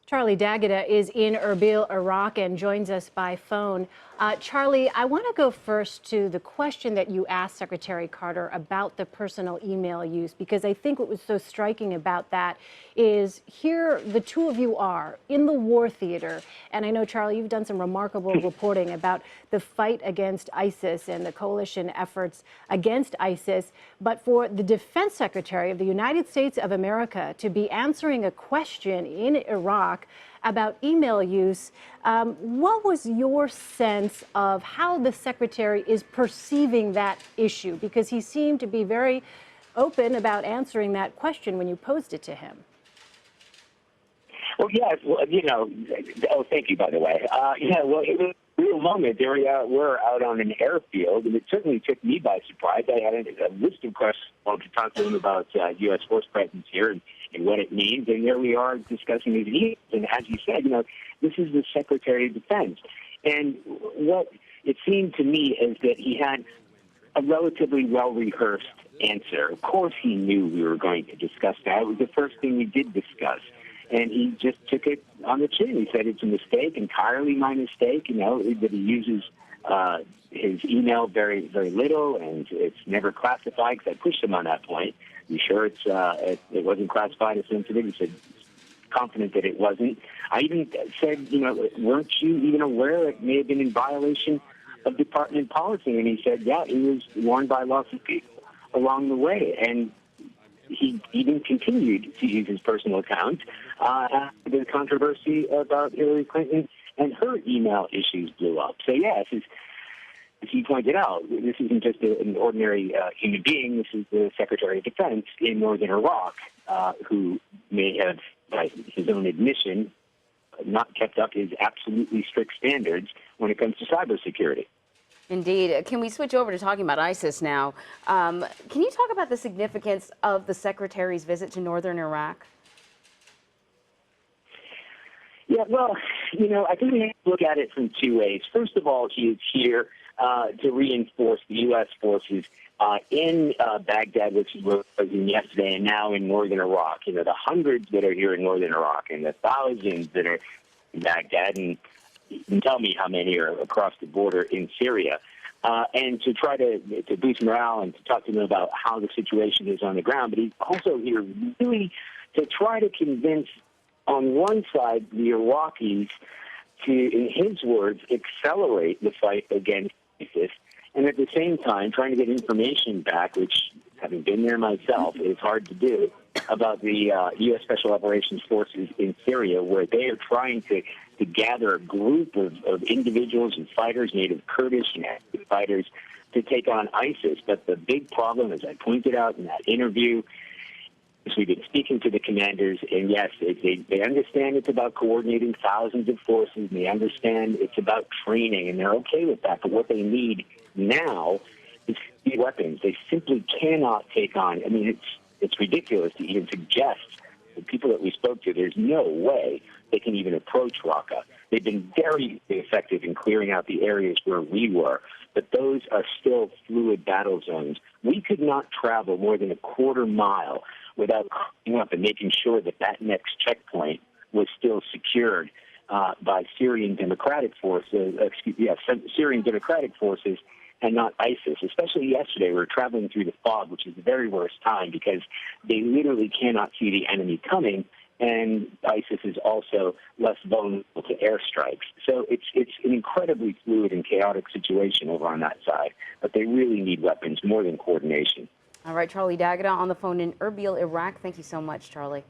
Charlie D'Agata is in Erbil, Iraq, and joins us by phone. Charlie, I want to go first to the question that you asked Secretary Carter about the personal email use, because I think what was so striking about that is here the two of you are in the war theater. And I know, Charlie, you've done some remarkable reporting about the fight against ISIS and the coalition efforts against ISIS. But for the Defense Secretary of the United States of America to be answering a question in Iraq about email use, what was your sense of how the secretary is perceiving that issue? Because he seemed to be very open about answering that question when you posed it to him. Well, yes, well, thank you, by the way. Well, it was a real moment. There we were out on an airfield, and it certainly took me by surprise. I had a list of questions I wanted to talk to him about U.S. force presence here and what it means, and there we are discussing these needs. And as you said, this is the Secretary of Defense. And what it seemed to me is that he had a relatively well-rehearsed answer. Of course he knew we were going to discuss that. It was the first thing we did discuss. And he just took it on the chin. He said it's a mistake, entirely my mistake, that he uses his email very, very little, and it's never classified, because I pushed him on that point. You sure it wasn't classified as sensitive? He said, confident that it wasn't. I even said, weren't you even aware it may have been in violation of department policy? And he said, yeah, he was warned by lots of people along the way. And he even continued to use his personal account after the controversy about Hillary Clinton and her email issues blew up. So, yes, as you pointed out, this isn't just an ordinary human being. This is the Secretary of Defense in northern Iraq, who may have, by his own admission, not kept up his absolutely strict standards when it comes to cybersecurity. Indeed. Can we switch over to talking about ISIS now? Can you talk about the significance of the Secretary's visit to northern Iraq? Yeah, well, I think we have to look at it from two ways. First of all, he is here to reinforce the U.S. forces in Baghdad, which was in yesterday, and now in northern Iraq. The hundreds that are here in northern Iraq and the thousands that are in Baghdad, and you can tell me how many are across the border in Syria, and to try to boost morale and to talk to them about how the situation is on the ground. But he's also here really to try to convince, on one side, the Iraqis to, in his words, accelerate the fight against ISIS, and at the same time trying to get information back, which, having been there myself, is hard to do, about the U.S. Special Operations Forces in Syria, where they are trying to gather a group of individuals and fighters, native Kurdish and active fighters, to take on ISIS. But the big problem, as I pointed out in that interview, is we've been speaking to the commanders, and yes, they understand it's about coordinating thousands of forces, and they understand it's about training, and they're okay with that. But what they need now is weapons. They simply cannot take on. I mean, it's ridiculous to even suggest the people that we spoke to, there's no way they can even approach Raqqa. They've been very effective in clearing out the areas where we were, but those are still fluid battle zones. We could not travel more than a quarter mile without coming up and making sure that that next checkpoint was still secured by Syrian Democratic Forces, Syrian Democratic Forces, and not ISIS. Especially yesterday, we were traveling through the fog, which is the very worst time because they literally cannot see the enemy coming, and ISIS is also less vulnerable to airstrikes. So it's an incredibly fluid and chaotic situation over on that side, but they really need weapons more than coordination. All right, Charlie D'Agata on the phone in Erbil, Iraq. Thank you so much, Charlie.